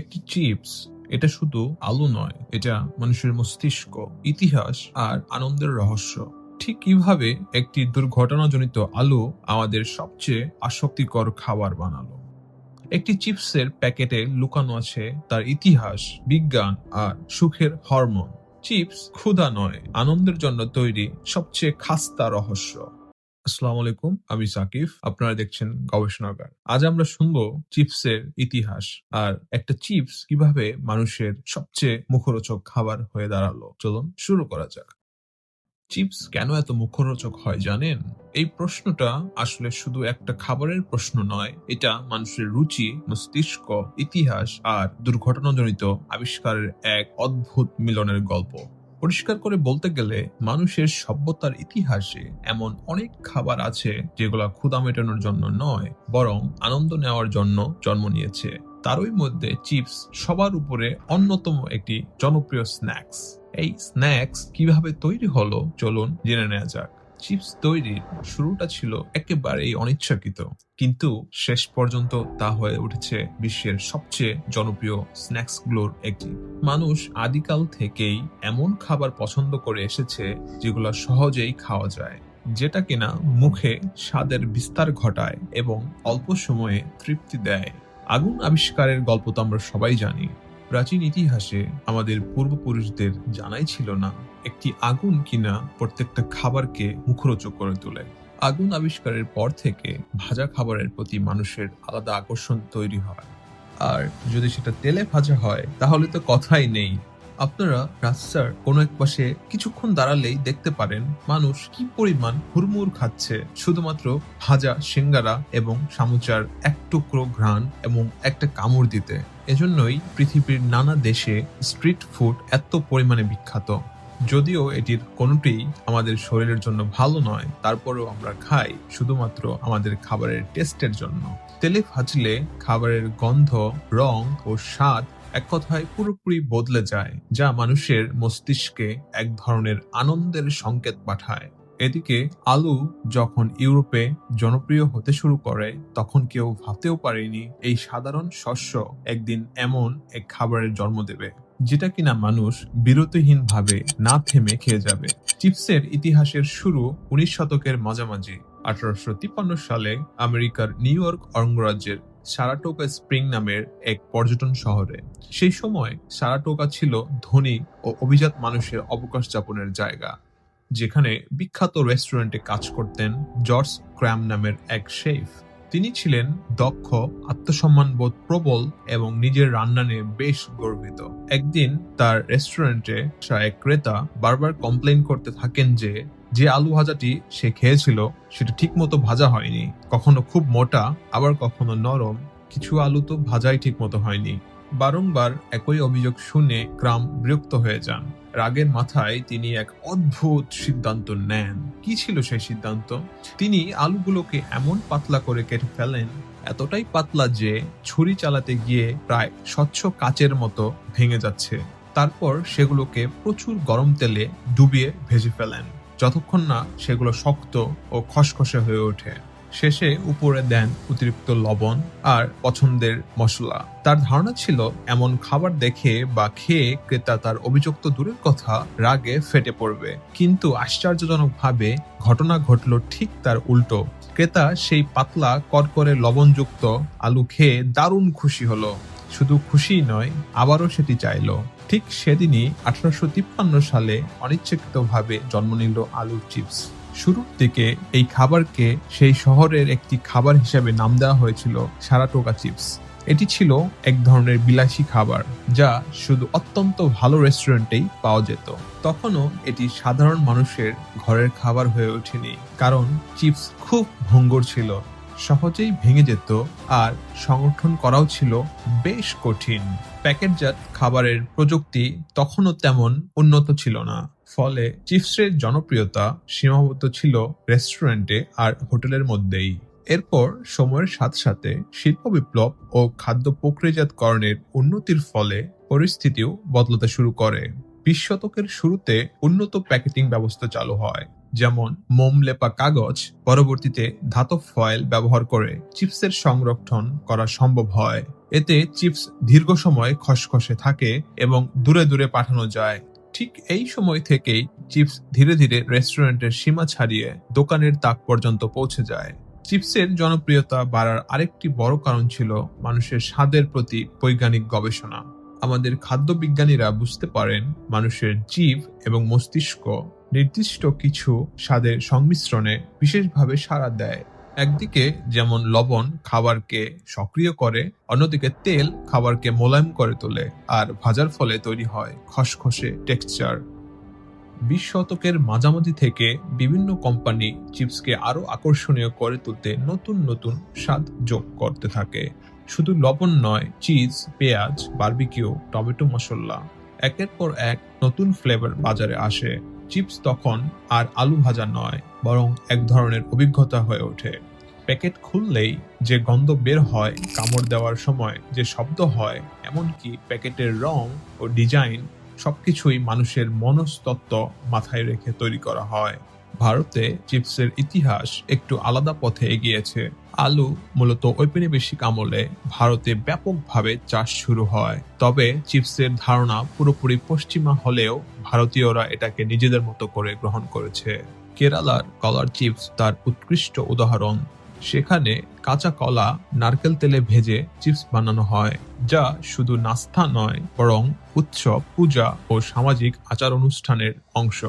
একটি চিপস এটা শুধু আলু নয়, এটা মানুষের মস্তিষ্ক, ইতিহাস আর আনন্দের রহস্য। ঠিক কিভাবে একটি দুর্ঘটনাজনিত আলু আমাদের সবচেয়ে আসক্তিকর খাবার বানালো। একটি চিপসের প্যাকেটে লুকানো আছে তার ইতিহাস, বিজ্ঞান আর সুখের হরমোন। চিপস ক্ষুধা নয়, আনন্দের জন্য তৈরি সবচেয়ে খাস্তা রহস্য। আসসালামু আলাইকুম, আমি সাকিব। আপনারা দেখছেন গবেষণাগার। আজ আমরা শুনবো চিপসের ইতিহাস আর একটা চিপস কিভাবে মানুষের সবচেয়ে মুখরোচক খাবার হয়ে দাঁড়ালো। চলুন শুরু করা যাক। চিপস কেন এত মুখরোচক হয় জানেন? এই প্রশ্নটা আসলে শুধু একটা খাবারের প্রশ্ন নয়, এটা মানুষের রুচি, মস্তিষ্ক, ইতিহাস আর দুর্ঘটনাজনিত আবিষ্কারের এক অদ্ভুত মিলনের গল্প। পরিষ্কার করে বলতে গেলে মানুষের সভ্যতার ইতিহাসে এমন অনেক খাবার আছে যেগুলো ক্ষুধা মেটানোর জন্য নয়, বরং আনন্দ নেওয়ার জন্য জন্ম নিয়েছে। তারই মধ্যে চিপস সবার উপরে অন্যতম একটি জনপ্রিয় স্ন্যাক্স। এই স্ন্যাক্স কিভাবে তৈরি হলো চলুন জেনে নেওয়া যাক। চিপস তৈরির শুরুটা ছিল একেবারেই অনিচ্ছাকৃত, কিন্তু শেষ পর্যন্ত তা হয়ে উঠেছে বিশ্বের সবচেয়ে জনপ্রিয় স্ন্যাক্সগুলোর একটি। মানুষ আদিকাল থেকেই এমন খাবার পছন্দ করে এসেছে যেগুলো সহজেই খাওয়া যায়, যেটা কিনা মুখে স্বাদের বিস্তার ঘটায় এবং অল্প সময়ে তৃপ্তি দেয়। আগুন আবিষ্কারের গল্প তো আমরা সবাই জানি। প্রাচীন ইতিহাসে আমাদের পূর্বপুরুষদের জানাই ছিল না একটি আগুন কিনা প্রত্যেকটা খাবারকে মুখরোচক করে তোলে। আগুন আবিষ্কারের পর থেকে ভাজা খাবারের প্রতি মানুষের আলাদা আকর্ষণ তৈরি হয়। আর যদি সেটা তেলে ভাজা হয় তাহলে তো কথাই নেই। আপনারা রাস্তার কোনো এক পাশে কিছুক্ষণ দাঁড়ালেই দেখতে পারেন মানুষ কি পরিমাণ হুড়মুড় খাচ্ছে শুধুমাত্র ভাজা সিঙ্গারা এবং সামুচার এক টুকরো ঘ্রাণ এবং একটা কামড় দিতে। এজন্যই পৃথিবীর নানা দেশে স্ট্রিট ফুড এত পরিমাণে বিখ্যাত। যদিও এটির কোনোটিই আমাদের শরীরের জন্য ভালো নয়, তারপরেও আমরা খাই শুধুমাত্র আমাদের খাবারের টেস্টের জন্য। তেলে ভাজলে খাবারের গন্ধ, রং ও স্বাদ এক কথায় পুরোপুরি বদলে যায়, যা মানুষের মস্তিষ্কে এক ধরনের আনন্দের সংকেত পাঠায়। এদিকে আলু যখন ইউরোপে জনপ্রিয় হতে শুরু করে তখন কেউ ভাবতেও পারেনি এই সাধারণ শস্য একদিন এমন এক খাবারের জন্ম দেবে, যেটা কিনা মানুষ বিরতিহীনভাবে না থেমে খেয়ে যাবে। চিপসের ইতিহাসের শুরু 19 শতকের মাঝামাঝি। 1853 সালে আমেরিকার নিউ ইয়র্ক অঙ্গরাজ্যের সারাটোগা স্প্রিং নামের এক পর্যটন শহরে। সেই সময় সারাটোগা ছিল ধনী ও অভিজাত মানুষের অবকাশ যাপনের জায়গা, যেখানে বিখ্যাত রেস্টুরেন্টে কাজ করতেন জর্জ ক্র্যাম নামের এক শেফ। তিনি ছিলেন দক্ষ, আত্মসম্মানবোধ প্রবল এবং নিজের রান্না নিয়ে বেশ গর্বিত। একদিন তার রেস্টুরেন্টে এক ক্রেতা বারবার কমপ্লেইন করতে থাকেন যে আলু ভাজাটি সে খেয়েছিল সেটা ঠিক মতো ভাজা হয়নি, কখনো খুব মোটা আবার কখনো নরম, কিছু আলু তো ভাজাই ঠিক মতো হয়নি। বারংবার একই অভিযোগ শুনে ক্রাম বিরক্ত হয়ে যান। রাগের মাথায় তিনি এক অদ্ভুত সিদ্ধান্ত নেন। কি ছিল সেই সিদ্ধান্ত? তিনি আলুগুলোকে এমন পাতলা করে কেটে ফেলেন, এতটাই পাতলা যে ছুরি চালাতে গিয়ে প্রায় স্বচ্ছ কাচের মতো ভেঙে যাচ্ছে। তারপর সেগুলোকে প্রচুর গরম তেলে ডুবিয়ে ভেজে ফেলেন যতক্ষণ না সেগুলো শক্ত ও খসখসে হয়ে ওঠে। শেষে উপরে দেন অতিরিক্ত লবণ আর পছন্দের মশলা। তার ধারণা ছিল এমন খাবার দেখে বা খেয়ে ক্রেতা তার অভিযোগ তো দূরের কথা, রাগে ফেটে পড়বে। কিন্তু আশ্চর্যজনকভাবে ঘটনা ঘটল ঠিক তার উল্টো। ক্রেতা সেই পাতলা কড়কড়ে লবণযুক্ত আলু খেয়ে দারুণ খুশি হলো। শুধু খুশিই নয়, আবারও সেটি চাইলো। ঠিক সেদিনই 1853 সালে অনিচ্ছাকৃতভাবে জন্ম নিল আলুর চিপস। শুরুর দিকে এই খাবারকে সেই শহরের একটি খাবার হিসেবে নাম দেওয়া হয়েছিল সারাটোগা চিপস। এটি ছিল এক ধরনের বিলাসী খাবার যা শুধু অত্যন্ত ভালো রেস্টুরেন্টেই পাওয়া যেত। তখনও এটি সাধারণ মানুষের ঘরের খাবার হয়ে ওঠেনি, কারণ চিপস খুব ভঙ্গুর ছিল, সহজেই ভেঙে যেত আর সংরক্ষণ করাও ছিল বেশ কঠিন। প্যাকেটজাত খাবারের প্রযুক্তি তখনও তেমন উন্নত ছিল না, ফলে চিপসের জনপ্রিয়তা সীমাবদ্ধ ছিল রেস্টুরেন্টে আর হোটেলের মধ্যেই। এরপর সময়ের সাথে সাথে শিল্প বিপ্লব ও খাদ্য প্রক্রিয়াজাতকরণের উন্নতির ফলে পরিস্থিতিও বদলাতে শুরু করে। 20 শতকের শুরুতে উন্নত প্যাকেটিং ব্যবস্থা চালু হয়, যেমন মোম লেপা কাগজ। পরবর্তীতে ধাতব ফয়েল ব্যবহার করে চিপসের সংরক্ষণ করা সম্ভব হয়। এতে চিপস দীর্ঘ সময় খসখসে থাকে এবং দূরে দূরে পাঠানো যায়। ঠিক এই সময় থেকেই চিপস ধীরে ধীরে রেস্টুরেন্টের সীমা ছাড়িয়ে দোকানের তাক পর্যন্ত পৌঁছে যায়। চিপসের জনপ্রিয়তা বাড়ার আরেকটি বড় কারণ ছিল মানুষের স্বাদের প্রতি বৈজ্ঞানিক গবেষণা। আমাদের খাদ্য বিজ্ঞানীরা বুঝতে পারেন মানুষের জিভ এবং মস্তিষ্ক নির্দিষ্ট কিছু স্বাদের সংমিশ্রণে বিশেষভাবে সাড়া দেয়। একদিকে যেমন লবণ খাবারকে সক্রিয় করে, অন্যদিকে তেল খাবারকে মোলায়েম করে তোলে, আর ভাজার ফলে তৈরি হয় খসখসে টেক্সচার। 20 শতকের মাঝামাঝি থেকে বিভিন্ন কোম্পানি চিপসকে আরো আকর্ষণীয় করে তুলতে নতুন নতুন স্বাদ যোগ করতে থাকে। শুধু লবণ নয়, চিজ, পেঁয়াজ, বারবিকিউ, টমেটো মশলা, একের পর এক নতুন ফ্লেভার বাজারে আসে। চিপস তখন আর আলু ভাজা নয়, বরং এক ধরনের অভিজ্ঞতা হয়ে ওঠে। প্যাকেট খুললেই যে গন্ধ বের হয়, কামড় দেওয়ার সময় যে শব্দ হয়, এমনকি প্যাকেটের রং ও ডিজাইন, সবকিছুই মানুষের মনস্তত্ত্ব মাথায় রেখে তৈরি করা হয়। ভারতে চিপসের ইতিহাস একটু আলাদা পথে এগিয়েছে। আলু মূলত ঔপনিবেশিক আমলে ভারতে ব্যাপকভাবে চাষ শুরু হয়। তবে চিপসের ধারণা পুরোপুরি পশ্চিমা হলেও ভারতীয়রা এটাকে নিজেদের মতো করে গ্রহণ করেছে। কেরালার কলার চিপস তার উৎকৃষ্ট উদাহরণ। সেখানে কাঁচা কলা নারকেল তেলে ভেজে চিপস বানানো হয়, যা শুধু নাস্তা নয়, বরং উৎসব, পূজা ও সামাজিক আচার অনুষ্ঠানের অংশ।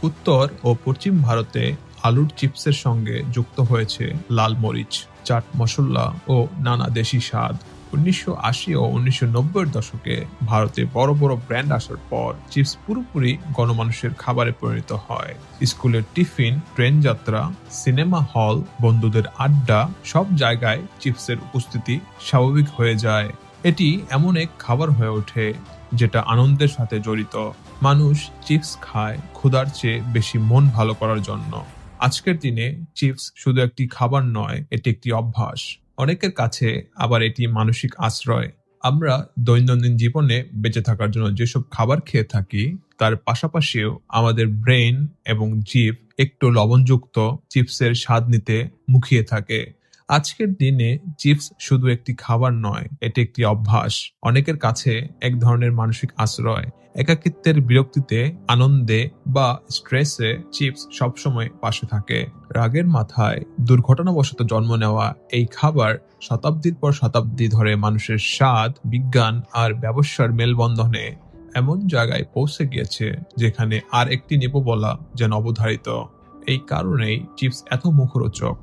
উত্তর ও পশ্চিম ভারতে আলুর চিপসের সঙ্গে যুক্ত হয়েছে লাল মরিচ, চাট মশলা ও নানা দেশি স্বাদ। 1980 ও 1990-এর দশকে ভারতে বড় বড় ব্র্যান্ড আসার পর চিপস পুরোপুরি গণমানুষের খাবারে পরিণত হয়। স্কুলের টিফিন, ট্রেন যাত্রা, সিনেমা হল, বন্ধুদের আড্ডা, সব জায়গায় চিপসের উপস্থিতি স্বাভাবিক হয়ে যায়। এটি এমন এক খাবার হয়ে ওঠে যেটা আনন্দের সাথে জড়িত। মানুষ চিপস খায় ক্ষুধার চেয়ে বেশি মন ভালো করার জন্য। আজকের দিনে চিপস শুধু একটি খাবার নয়, এটি একটি অভ্যাস। অনেকের কাছে আবার এটি মানসিক আশ্রয়। আমরা দৈনন্দিন জীবনে বেঁচে থাকার জন্য যেসব খাবার খেয়ে থাকি, তার পাশাপাশিও আমাদের ব্রেন এবং জিভ একটু লবণযুক্ত চিপসের স্বাদ নিতে মুখিয়ে থাকে। আজকের দিনে চিপস শুধু একটি খাবার নয়, এটি একটি অভ্যাস। অনেকের কাছে এক ধরনের মানসিক আশ্রয়। একাকিত্বের বিরক্তিতে, আনন্দে বা স্ট্রেসে চিপস সবসময় পাশে থাকে। রাগের মাথায় দুর্ঘটনাবশত জন্ম নেওয়া এই খাবার শতাব্দীর পর শতাব্দী ধরে মানুষের স্বাদ, বিজ্ঞান আর ব্যবসার মেলবন্ধনে এমন জায়গায় পৌঁছে গিয়েছে যেখানে আর একটি নেব বলা যেন অবধারিত। এই কারণেই চিপস এত মুখরোচক।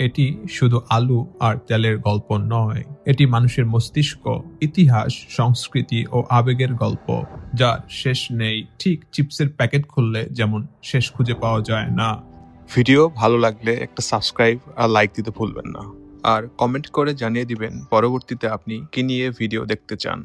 এটি শুধু আলু আর তেলের গল্প নয়, এটি মানুষের মস্তিষ্ক, ইতিহাস, সংস্কৃতি ও আবেগের গল্প, যার শেষ নেই। ঠিক চিপসের প্যাকেট খুললে যেমন শেষ খুঁজে পাওয়া যায় না। ভিডিও ভালো লাগলে একটা সাবস্ক্রাইব আর লাইক দিতে ভুলবেন না, আর কমেন্ট করে জানিয়ে দিবেন পরবর্তীতে আপনি কি নিয়ে ভিডিও দেখতে চান।